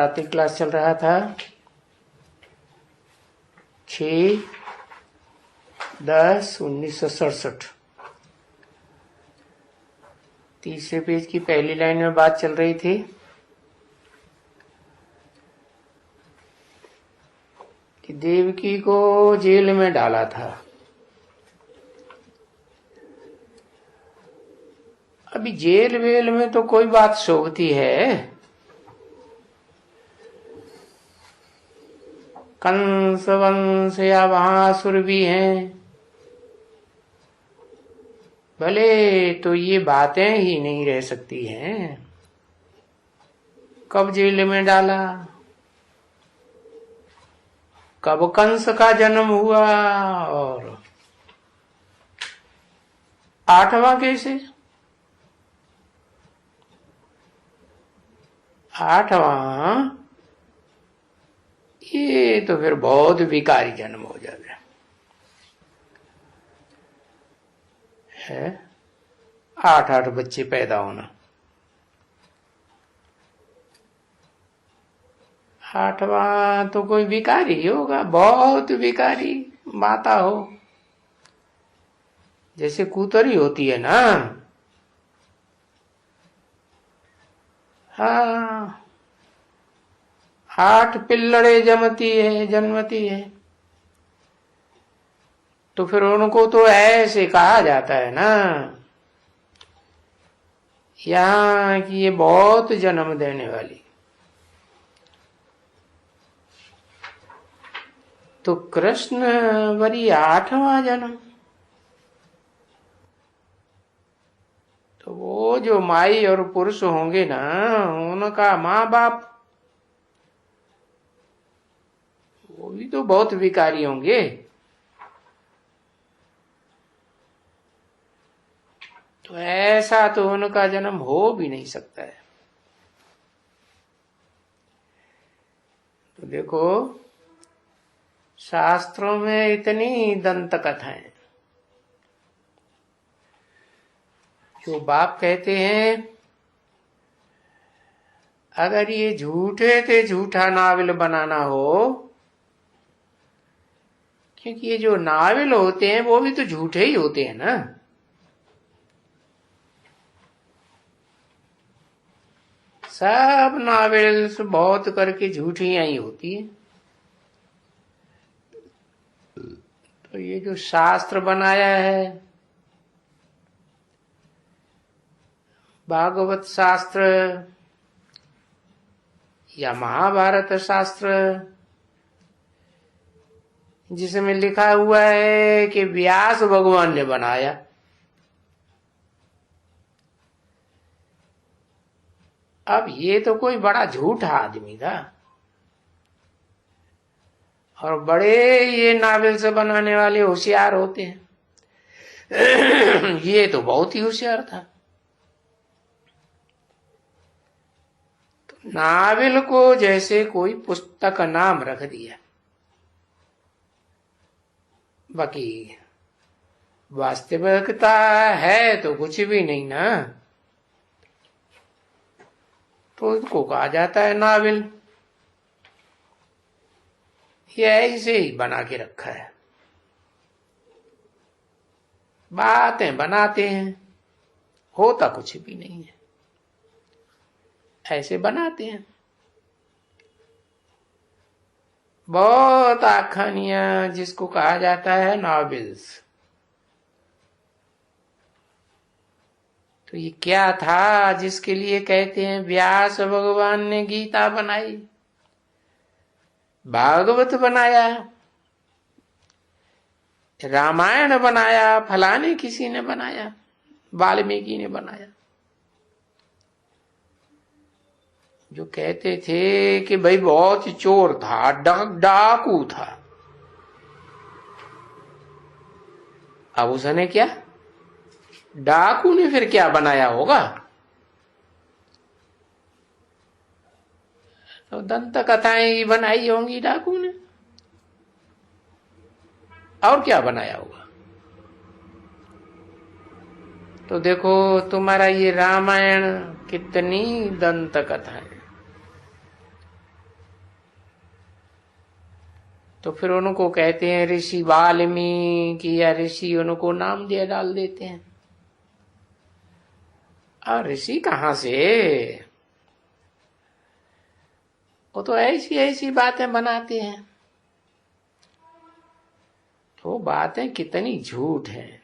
रात्रि क्लास चल रहा था 6/10/1967। तीसरे पेज की पहली लाइन में बात चल रही थी कि देवकी को जेल में डाला था। अभी जेल वेल में तो कोई बात शोभती है, कंस वंश या महासुर भी हैं, भले तो ये बातें ही नहीं रह सकती हैं। कब जेल में डाला, कब कंस का जन्म हुआ और 8वां कैसे? 8वां ये तो फिर बहुत विकारी जन्म हो जाता है। 8 बच्चे पैदा होना, 8वां तो कोई विकारी ही होगा, बहुत विकारी माता हो, जैसे कूतरी होती है ना। हाँ, 8 पिल्लड़े जन्मती है, तो फिर उनको तो ऐसे कहा जाता है ना यहाँ कि ये बहुत जन्म देने वाली। तो कृष्ण वरी 8वां जन्म, तो वो जो माई और पुरुष होंगे ना, उनका माँ बाप वो भी तो बहुत विकारी होंगे। तो ऐसा तो उनका जन्म हो भी नहीं सकता है। तो देखो शास्त्रों में इतनी दंत कथाएं, जो बाप कहते हैं अगर ये झूठे थे झूठा नावल बनाना हो, क्योंकि ये जो नावल होते हैं वो भी तो झूठे ही होते हैं ना। सब नावेल्स बहुत करके झूठियां ही होती है। तो ये जो शास्त्र बनाया है, भागवत शास्त्र या महाभारत शास्त्र, जिसमें लिखा हुआ है कि व्यास भगवान ने बनाया, अब ये तो कोई बड़ा झूठा आदमी था, और बड़े ये नावल से बनाने वाले होशियार होते हैं। ये तो बहुत ही होशियार था। तो नावल को जैसे कोई पुस्तक का नाम रख दिया, बाकी वास्तविकता है तो कुछ भी नहीं ना, तो उसको कहा जाता है नावल। ये ऐसे ही बना के रखा है, बातें बनाते हैं, होता कुछ भी नहीं है, ऐसे बनाते हैं। बहुत आखानियां जिसको कहा जाता है नॉवेल्स। तो ये क्या था जिसके लिए कहते हैं व्यास भगवान ने गीता बनाई, भागवत बनाया, रामायण बनाया, फलाने किसी ने बनाया, वाल्मीकि ने बनाया। जो कहते थे कि भाई बहुत चोर था, डाकू था, अब उसने क्या, डाकू ने फिर क्या बनाया होगा? तो दंत कथाएं बनाई होंगी डाकू ने, और क्या बनाया होगा? तो देखो तुम्हारा ये रामायण कितनी दंत कथा है, तो फिर उनको कहते हैं ऋषि वाल्मीकि या ऋषि, उनको नाम दिया डाल देते हैं। और ऋषि कहाँ से, वो तो ऐसी ऐसी बातें बनाते हैं। तो बातें कितनी झूठ हैं।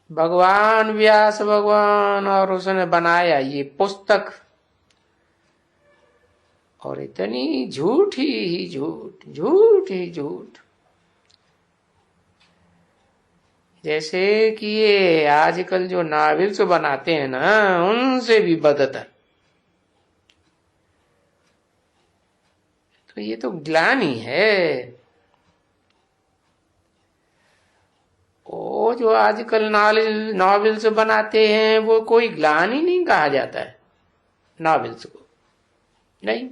भगवान व्यास भगवान, और उसने बनाया ये पुस्तक, और इतनी झूठ ही झूठ, झूठ ही झूठ। जैसे कि ये आजकल जो नावल्स बनाते हैं ना, उनसे भी बदतर। तो ये तो ग्लानि है। वो जो आजकल नॉवेल्स बनाते हैं, वो कोई ग्लानि नहीं कहा जाता है नॉवेल्स को, नहीं।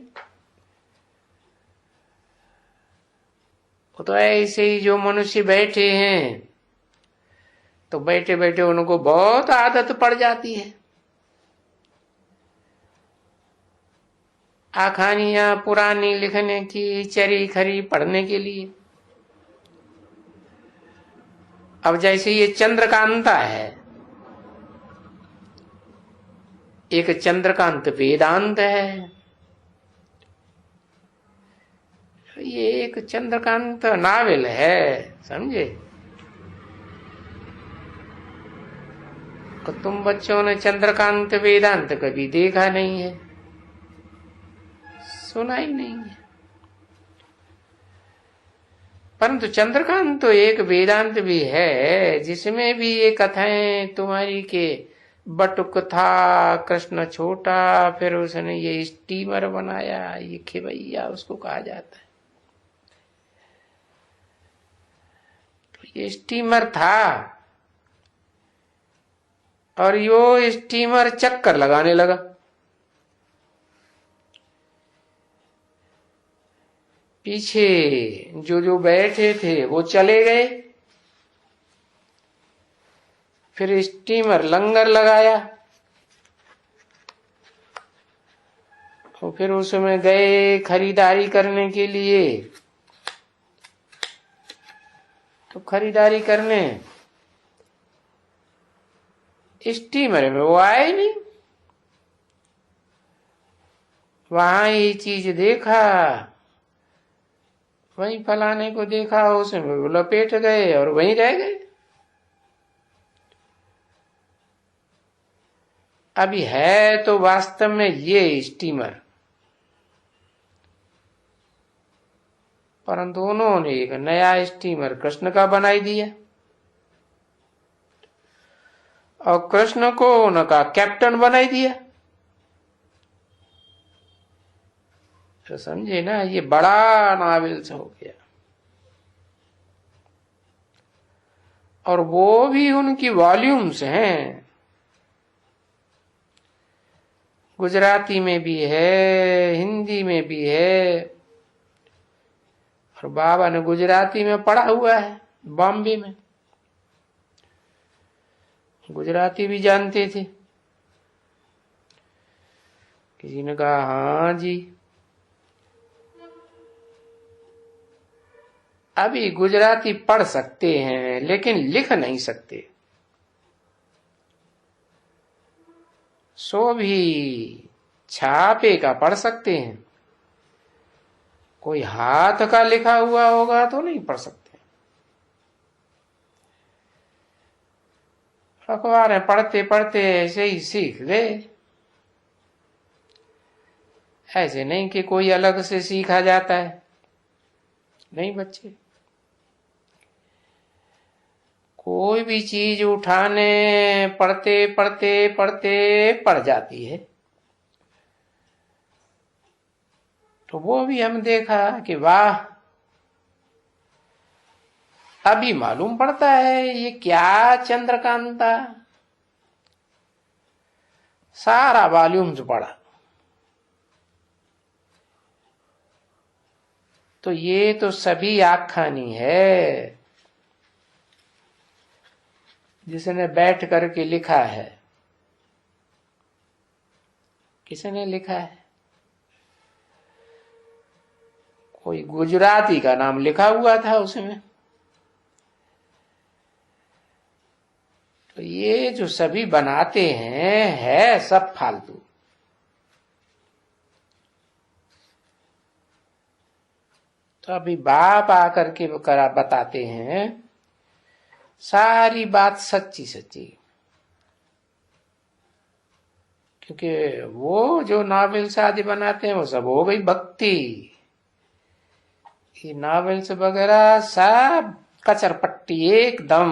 वो तो ऐसे ही जो मनुष्य बैठे हैं, तो बैठे बैठे उनको बहुत आदत पड़ जाती है कहानियां पुरानी लिखने की, चरी खरी पढ़ने के लिए। अब जैसे ये चंद्रकांता है, एक चंद्रकांत वेदांत है, ये एक चंद्रकांत नावल है, समझे। तो तुम बच्चों ने चंद्रकांत वेदांत कभी देखा नहीं है, सुना ही नहीं है। परंतु चंद्रकांत तो एक वेदांत भी है, जिसमें भी ये कथाएं तुम्हारी के बटुक था, कृष्ण छोटा, फिर उसने ये स्टीमर बनाया, ये खेवैया उसको कहा जाता है। तो ये स्टीमर था, और यो स्टीमर चक्कर लगाने लगा। पीछे जो जो बैठे थे वो चले गए, फिर स्टीमर लंगर लगाया, तो फिर उसमें गए खरीदारी करने के लिए। तो खरीदारी करने स्टीमर में वो आए नहीं, वहां ये चीज देखा, वहीं फलाने को देखा, उसमें वो लपेट गए और वहीं रह गए। अभी है तो वास्तव में ये स्टीमर, परंतु उन्होंने एक नया स्टीमर कृष्ण का बनाई दिया, और कृष्ण को उनका कैप्टन बनाई दिया। तो समझे ना, ये बड़ा नावल्स हो गया। और वो भी उनकी वॉल्यूम्स हैं, गुजराती में भी है, हिंदी में भी है, और बाबा ने गुजराती में पढ़ा हुआ है बॉम्बे में, गुजराती भी जानते थे। किसी ने कहा हाँ जी, अभी गुजराती पढ़ सकते हैं लेकिन लिख नहीं सकते। सो भी छापे का पढ़ सकते हैं, कोई हाथ का लिखा हुआ होगा तो नहीं पढ़ सकते। अखबारें पढ़ते पढ़ते ऐसे ही सीख गए, ऐसे नहीं कि कोई अलग से सीखा जाता है, नहीं बच्चे। कोई भी चीज उठाने पढ़ते पढ़ते पढ़ते पढ़ जाती है। तो वो भी हम देखा कि वाह, अभी मालूम पड़ता है ये क्या चंद्रकांता, सारा वॉल्यूम्स पढ़ा। तो ये तो सभी आखानी है, जिसने बैठ करके लिखा है। किसने लिखा है? कोई गुजराती का नाम लिखा हुआ था उसमें। तो ये जो सभी बनाते हैं है सब फालतू। तो अभी बाप आकर के करा बताते हैं सारी बात सच्ची सच्ची, क्योंकि वो जो नॉवेल्स आदि बनाते हैं वो सब हो गई भक्ति। ये नॉवेल्स वगैरह सब कचरपट्टी एकदम।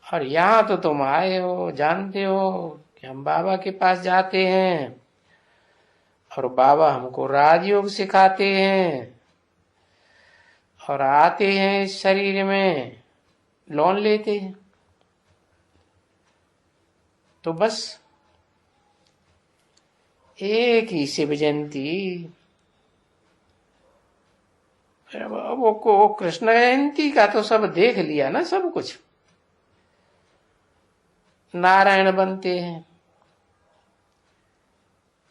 और यहां तो तुम आए हो, जानते हो कि हम बाबा के पास जाते हैं और बाबा हमको राजयोग सिखाते हैं और आते हैं इस शरीर में लोन लेते हैं। तो बस एक ही शिव जयंती, वो कृष्ण जयंती का तो सब देख लिया ना, सब कुछ नारायण बनते हैं,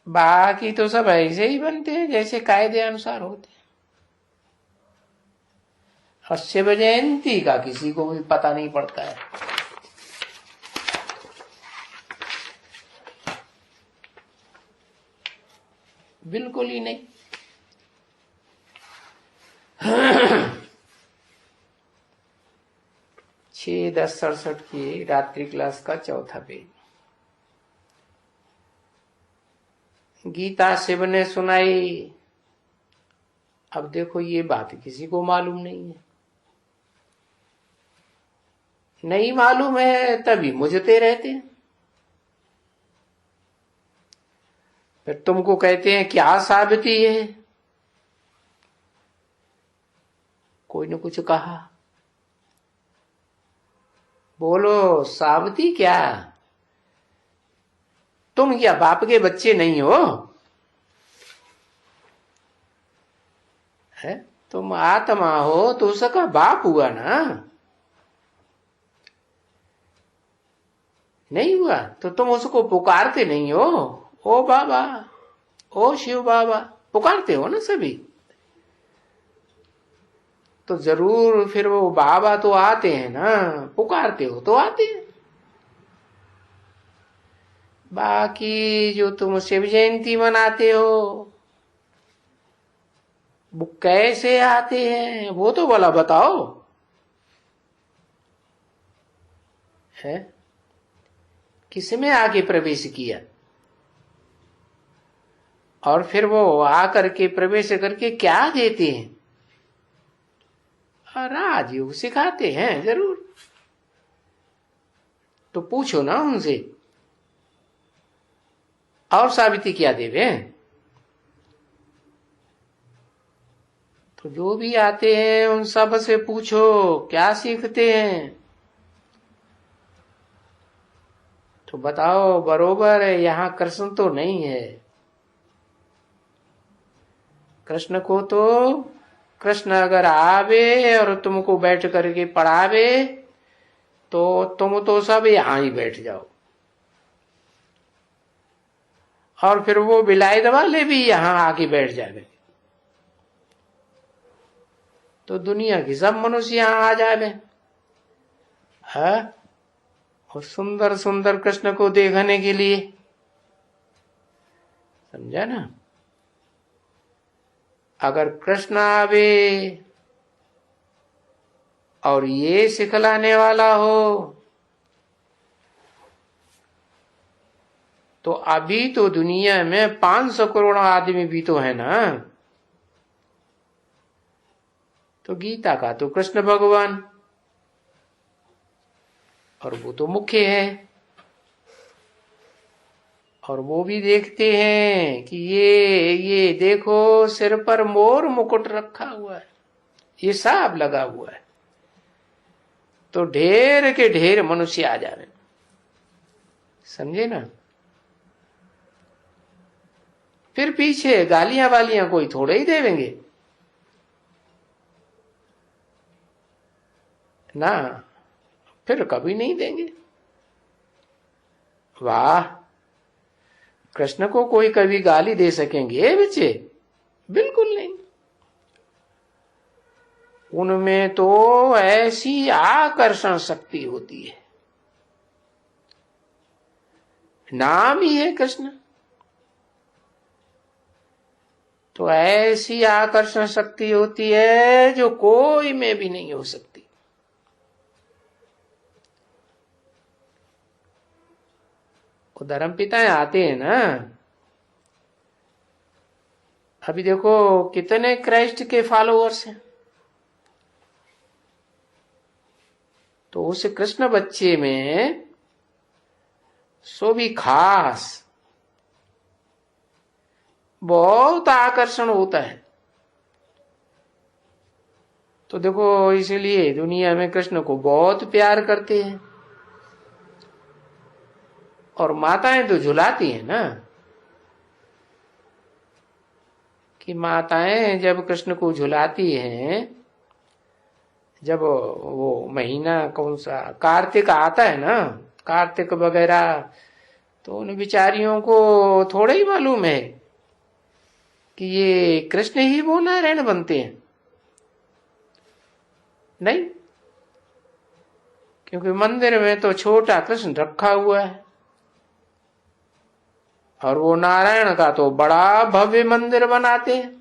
बाकी तो सब ऐसे ही बनते हैं जैसे कायदे अनुसार होते हैं। और शिव जयंती का किसी को भी पता नहीं पड़ता है। बिल्कुल ही नहीं। 6-10-67 की रात्रि क्लास का चौथा पेज। गीता शिव ने सुनाई। अब देखो ये बात किसी को मालूम नहीं है, नहीं मालूम है तभी मुझते रहते हैं। फिर तुमको कहते हैं क्या साबिती है, कोई ने कुछ कहा, बोलो साबिती क्या? तुम क्या बाप के बच्चे नहीं हो? है तुम आत्मा हो तो उसका बाप हुआ ना, नहीं हुआ तो तुम उसको पुकारते नहीं हो, ओ बाबा, ओ शिव बाबा, पुकारते हो ना सभी। तो जरूर फिर वो बाबा तो आते हैं ना, पुकारते हो तो आते हैं। बाकी जो तुम शिव जयंती मनाते हो वो कैसे आते हैं वो तो भला बताओ। है किसमें आके प्रवेश किया, और फिर वो आकर के प्रवेश करके क्या देते हैं? राजयोग सिखाते हैं जरूर। तो पूछो ना उनसे, और साबिती क्या देवे? तो जो भी आते हैं उन सब से पूछो क्या सीखते हैं, तो बताओ बरोबर है यहाँ कृष्ण तो नहीं है। कृष्ण को तो कृष्ण अगर आवे और तुमको बैठ करके पढ़ावे तो तुम तो सब यहां ही बैठ जाओ, और फिर वो विलायत वाले भी यहां आके बैठ जावे, तो दुनिया की सब मनुष्य यहां आ जावे। है और सुंदर सुंदर कृष्ण को देखने के लिए, समझा ना। अगर कृष्ण आवे और ये सिखलाने वाला हो तो अभी तो दुनिया में 500 करोड़ आदमी भी तो है ना। तो गीता का तो कृष्ण भगवान, और वो तो मुख्य है, और वो भी देखते हैं कि ये देखो सिर पर मोर मुकुट रखा हुआ है, ये सब लगा हुआ है, तो ढेर के ढेर मनुष्य आ जावे, समझे ना। फिर पीछे गालियां वालियां कोई थोड़े ही देवेंगे ना, फिर कभी नहीं देंगे। वाह, कृष्ण को कोई कभी गाली दे सकेंगे बच्चे? बिल्कुल नहीं। उनमें तो ऐसी आकर्षण शक्ति होती है, नाम ही है कृष्ण, तो ऐसी आकर्षण शक्ति होती है जो कोई में भी नहीं हो सकती। वो धर्म पिता आते हैं ना, अभी देखो कितने क्राइस्ट के फॉलोअर्स हैं, तो उस कृष्ण बच्चे में सो भी खास बहुत आकर्षण होता है। तो देखो इसलिए दुनिया में कृष्ण को बहुत प्यार करते हैं, और माताएं तो झुलाती हैं ना, कि माताएं जब कृष्ण को झुलाती हैं, जब वो महीना कौन सा कार्तिक आता है ना, कार्तिक वगैरह, तो उन बिचारियों को थोड़ा ही मालूम है कि ये कृष्ण ही वो नारायण बनते हैं, नहीं, क्योंकि मंदिर में तो छोटा कृष्ण रखा हुआ है, और वो नारायण का तो बड़ा भव्य मंदिर बनाते हैं,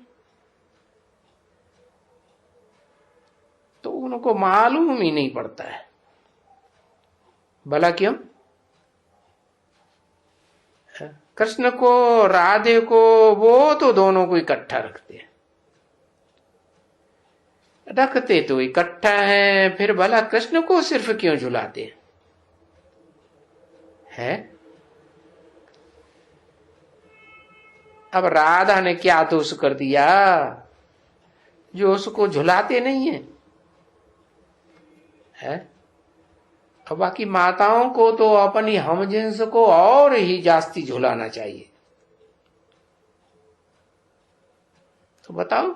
तो उनको मालूम ही नहीं पड़ता है। भला क्यों? कृष्ण को राधे को वो तो दोनों को इकट्ठा रखते हैं, रखते तो इकट्ठा है, फिर भला कृष्ण को सिर्फ क्यों झुलाते हैं? अब राधा ने क्या दोष कर दिया जो उसको झुलाते नहीं है? और बाकी माताओं को तो अपनी हमजिन्स को और ही जास्ती झुलाना चाहिए। तो बताओ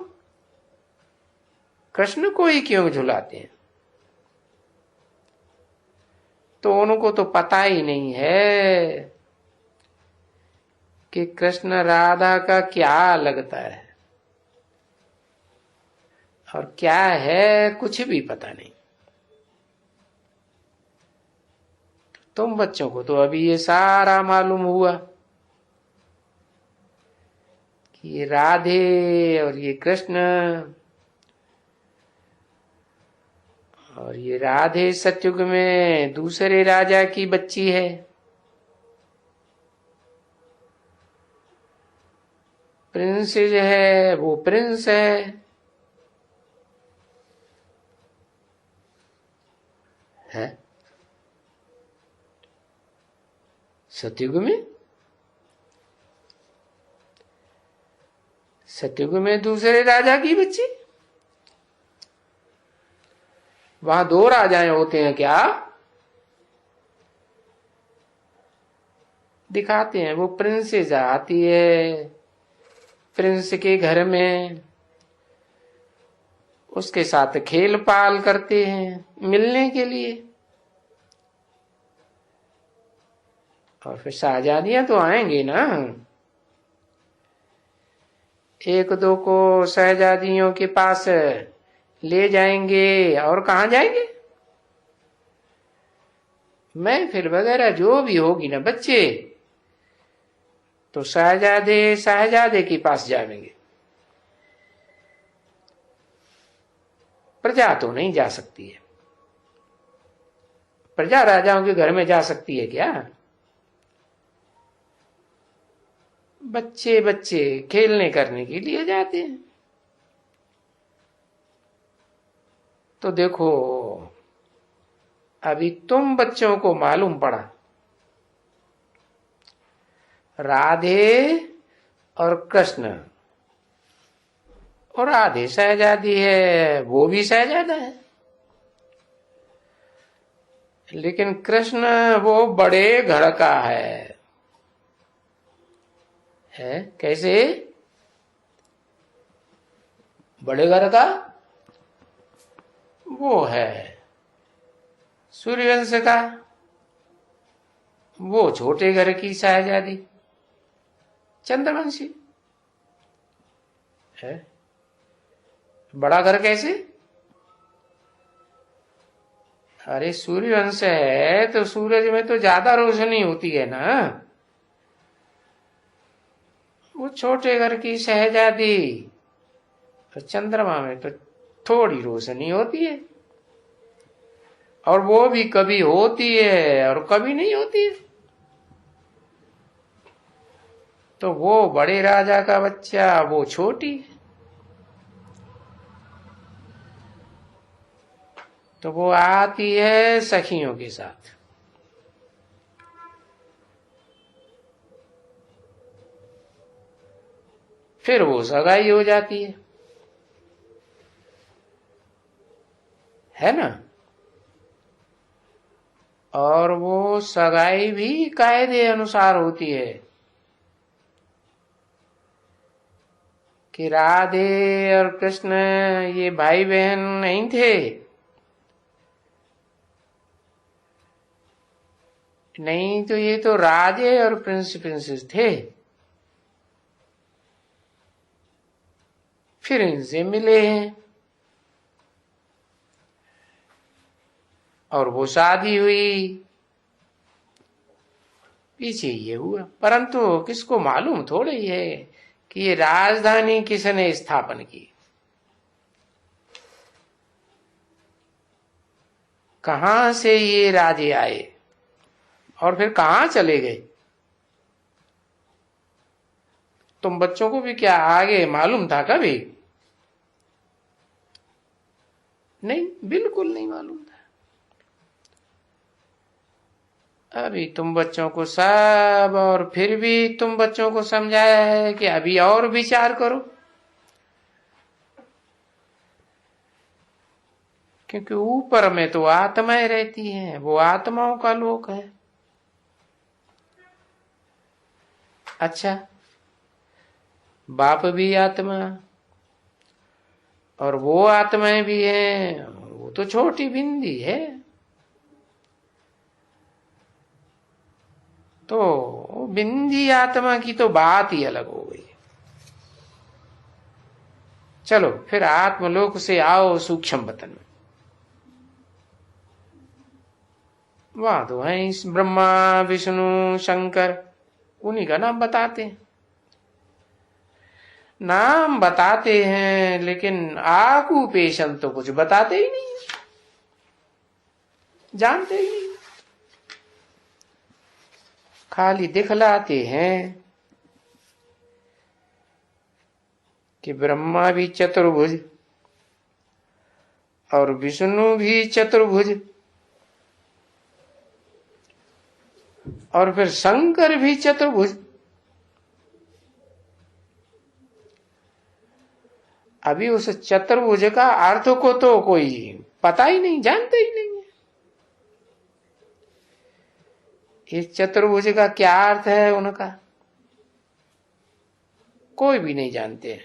कृष्ण को ही क्यों झुलाते हैं? तो उनको तो पता ही नहीं है कि कृष्ण राधा का क्या लगता है और क्या है, कुछ भी पता नहीं। तुम बच्चों को तो अभी ये सारा मालूम हुआ कि ये राधे और ये कृष्ण, और ये राधे सतयुग में दूसरे राजा की बच्ची है, प्रिंसेस है, वो प्रिंस है सतयुग में। सतयुग में दूसरे राजा की बच्ची? वहां दो राजाएं होते हैं क्या? दिखाते हैं, वो प्रिंसेस आती है प्रिंस के घर में, उसके साथ खेल पाल करते हैं मिलने के लिए, और फिर शाहजादियां तो आएंगी ना, एक दो को शहजादियों के पास ले जाएंगे, और कहां जाएंगे? महफिल वगैरह जो भी होगी ना बच्चे, तो शहजादे शहजादे के पास जाएंगे, प्रजा तो नहीं जा सकती है। प्रजा राजाओं के घर में जा सकती है क्या? बच्चे बच्चे खेलने करने के लिए जाते हैं। तो देखो अभी तुम बच्चों को मालूम पड़ा, राधे और कृष्ण, और राधे शहजादी है, वो भी शहजादा है, लेकिन कृष्ण वो बड़े घर का है कैसे? बड़े घर का वो है सूर्यवंश का, वो छोटे घर की शहजादी चंद्रवंशी है? बड़ा घर कैसे? अरे सूर्यवंश है तो सूरज में तो ज्यादा रोशनी होती है ना। वो छोटे घर की शहजादी, तो चंद्रमा में तो थोड़ी रोशनी होती है, और वो भी कभी होती है और कभी नहीं होती है। तो वो बड़े राजा का बच्चा, वो छोटी है। तो वो आती है सखियों के साथ। फिर वो सगाई हो जाती है ना। और वो सगाई भी कायदे अनुसार होती है कि राधे और कृष्ण ये भाई बहन नहीं थे, नहीं तो ये तो राजे और प्रिंस प्रिंसेस थे। फिर इनसे मिले हैं और वो शादी हुई। पीछे ये हुआ, परंतु किसको मालूम थोड़ा ही है कि ये राजधानी किसने स्थापन की, कहां से ये राजे आए और फिर कहां चले गए। तुम बच्चों को भी क्या आगे मालूम था कभी? नहीं, बिल्कुल नहीं मालूम था। अभी तुम बच्चों को सब, और फिर भी तुम बच्चों को समझाया है कि अभी और विचार करो, क्योंकि ऊपर में तो आत्माएं रहती हैं, वो आत्माओं का लोक है। अच्छा, बाप भी आत्मा और वो आत्माएं भी हैं, वो तो छोटी बिंदी है। तो बिंदी आत्मा की तो बात ही अलग हो गई। चलो फिर आत्मलोक से आओ सूक्ष्म वतन में। वहां तो है इस ब्रह्मा विष्णु शंकर, उन्हीं का नाम बताते हैं। नाम बताते हैं लेकिन आकुपेशन तो कुछ बताते ही नहीं, जानते ही नहीं, खाली दिखलाते हैं कि ब्रह्मा भी चतुर्भुज और विष्णु भी चतुर्भुज और फिर शंकर भी चतुर्भुज। अभी उस चतुर्भुज का अर्थ को तो कोई पता ही नहीं, जानते ही नहीं है। इस चतुर्भुज का क्या अर्थ है उनका, कोई भी नहीं जानते।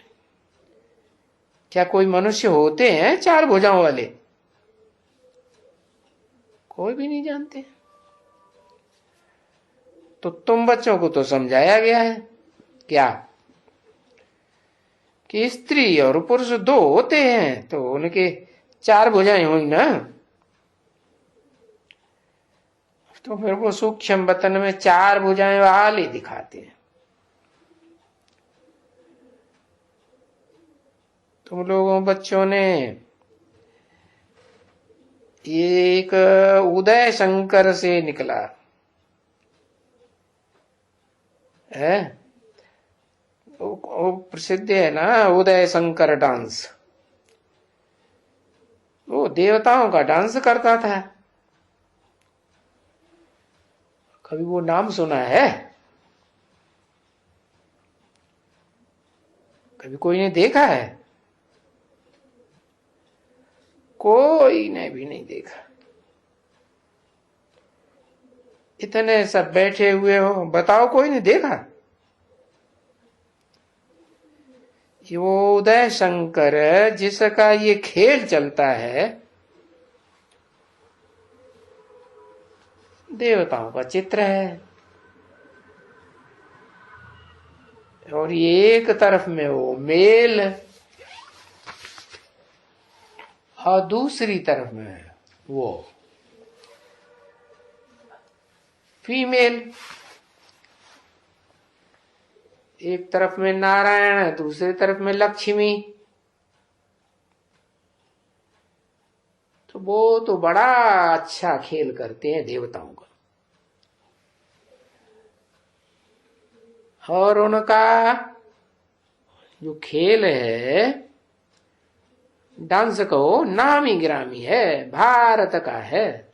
क्या कोई मनुष्य होते हैं चार भुजाओं वाले? कोई भी नहीं जानते। तो तुम बच्चों को तो समझाया गया है क्या कि स्त्री और पुरुष दो होते हैं, तो उनके चार भुजाएं हुई ना। तो फिर वो सूक्ष्म वतन में चार भुजाएं वाले दिखाते हैं। तुम लोगों बच्चों ने ये एक उदय शंकर से निकला है, वो प्रसिद्ध है ना उदय शंकर डांस। वो देवताओं का डांस करता था। कभी वो नाम सुना है? कभी कोई ने देखा है? कोई ने भी नहीं देखा। इतने सब बैठे हुए हो, बताओ कोई ने देखा? ये वो उदय शंकर जिसका ये खेल चलता है, देवताओं का चित्र है, और ये एक तरफ में वो मेल और दूसरी तरफ में वो फीमेल, एक तरफ में नारायण, दूसरी तरफ में लक्ष्मी। तो वो तो बड़ा अच्छा खेल करते हैं देवताओं का। और उनका जो खेल है, डांस को नामी ग्रामी है, भारत का है।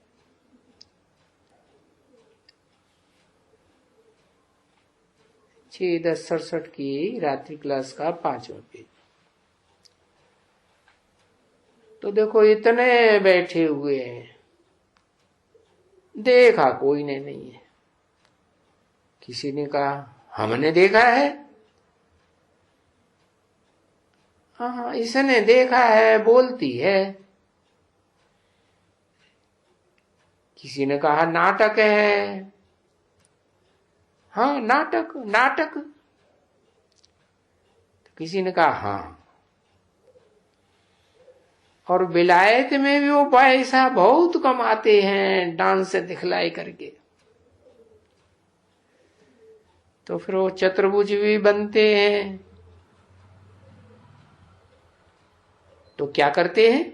छह 10 की रात्रि क्लास का 5वां पेज। तो देखो इतने बैठे हुए हैं, देखा कोई ने नहीं है। किसी ने कहा हमने देखा है। हाँ, इसने देखा है, बोलती है। किसी ने कहा नाटक है। हाँ, नाटक नाटक। तो किसी ने कहा हाँ। और विलायत में भी वो पैसा बहुत कमाते हैं डांस दिखलाई करके। तो फिर वो चतुर्भुज भी बनते हैं। तो क्या करते हैं,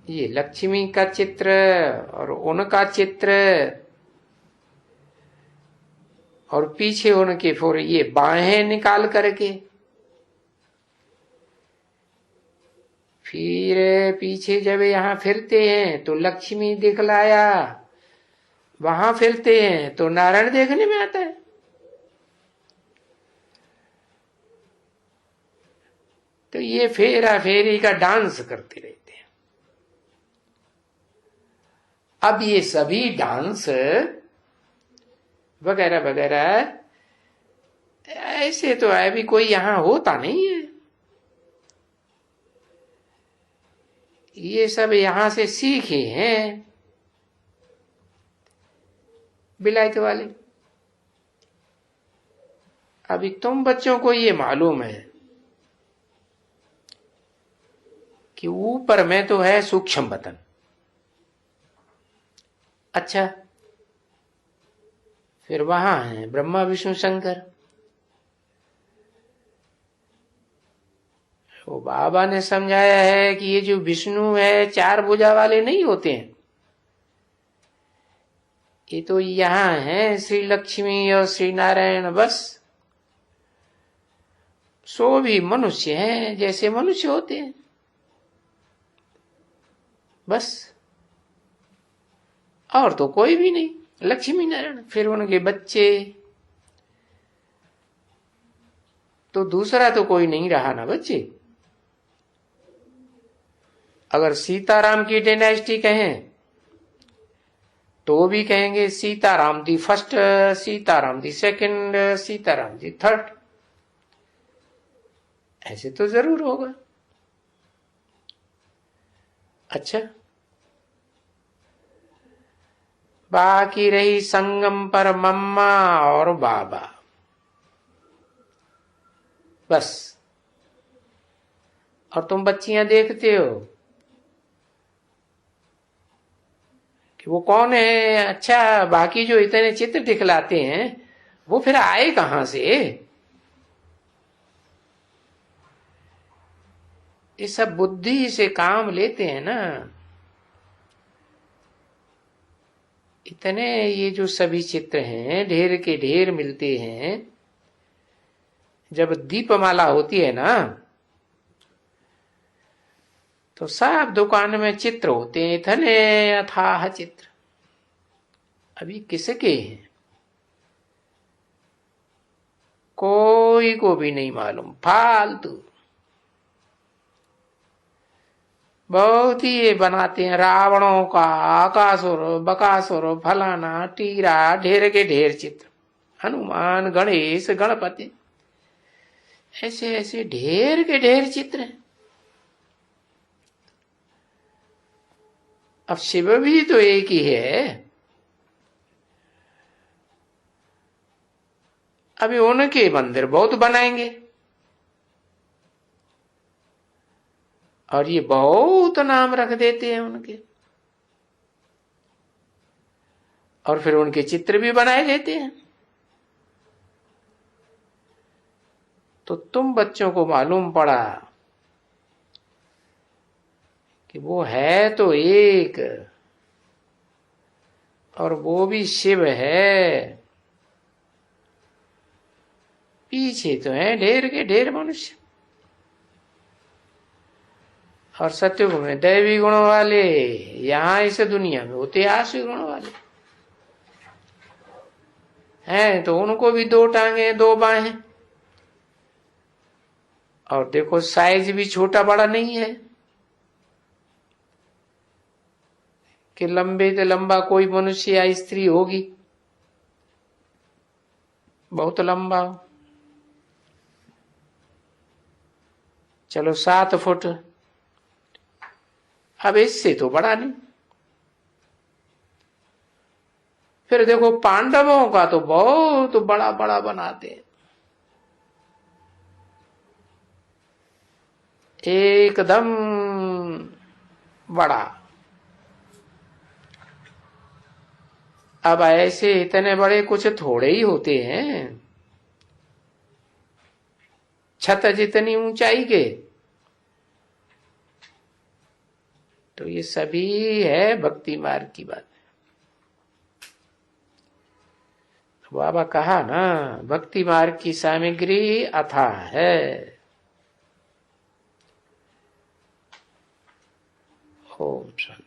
ये लक्ष्मी का चित्र और उनका चित्र, और पीछे उनके फिर ये बाहें निकाल करके, फिर पीछे जब यहां फिरते हैं तो लक्ष्मी दिखलाया, वहां फिरते हैं तो नारायण देखने में आता है। तो ये फेरा फेरी का डांस करते रहते हैं। अब ये सभी डांस वगैरह वगैरह ऐसे तो अभी कोई यहां होता नहीं है। ये सब यहां से सीखे हैं विलायत वाले। अभी तुम बच्चों को ये मालूम है कि ऊपर में तो है सूक्ष्म वतन। अच्छा, फिर वहां है ब्रह्मा विष्णु शंकर। वो बाबा ने समझाया है कि ये जो विष्णु है 4 भुजा वाले नहीं होते हैं। ये तो यहां है श्री लक्ष्मी और श्री नारायण, बस। सो भी मनुष्य हैं जैसे मनुष्य होते हैं, बस। और तो कोई भी नहीं, लक्ष्मी नारायण। फिर उनके बच्चे, तो दूसरा तो कोई नहीं रहा ना बच्चे। अगर सीताराम की डायनेस्टी कहें तो भी कहेंगे Sitaram the first, Sitaram the second, Sitaram the third. ऐसे तो जरूर होगा। अच्छा, बाकी रही संगम पर मम्मा और बाबा, बस। और तुम बच्चियां देखते हो कि वो कौन है। अच्छा, बाकी जो इतने चित्र दिखलाते हैं वो फिर आए कहां से। ये सब बुद्धि से काम लेते हैं ना। इतने ये जो सभी चित्र हैं ढेर के ढेर मिलते हैं। जब दीपमाला होती है ना तो सब दुकान में चित्र होते हैं, इतने अथाह चित्र। अभी किसके हैं कोई को भी नहीं मालूम, फालतू। बहुत ही ये बनाते हैं रावणों का, आकासुर बकासुर, फलाना टीरा, ढेर के ढेर चित्र। हनुमान, गणेश, गणपति, ऐसे ऐसे ढेर के ढेर चित्र हैं। अब शिव भी तो एक ही है। अभी उनके मंदिर बहुत बनाएंगे। और ये बहुत नाम रख देते हैं उनके, और फिर उनके चित्र भी बनाए देते हैं। तो तुम बच्चों को मालूम पड़ा कि वो है तो एक, और वो भी शिव है। पीछे तो हैं ढेर के ढेर मनुष्य, और सत्युग में दैवी गुणों वाले, यहां इस दुनिया में होते आसुरी गुणों वाले हैं। तो उनको भी दो टांगे दो बाहें, और देखो साइज भी छोटा बड़ा नहीं है कि लंबे से लंबा कोई मनुष्य या स्त्री होगी बहुत लंबा हो। चलो 7 फुट, अब इससे तो बड़ा नहीं। फिर देखो पांडवों का तो बहुत बड़ा बड़ा बनाते हैं, एकदम बड़ा। अब ऐसे इतने बड़े कुछ थोड़े ही होते हैं, छत जितनी ऊंचाई के। तो ये सभी है भक्ति मार्ग की बात। बाबा कहा ना, भक्ति मार्ग की सामग्री अथाह है। ओम शांति।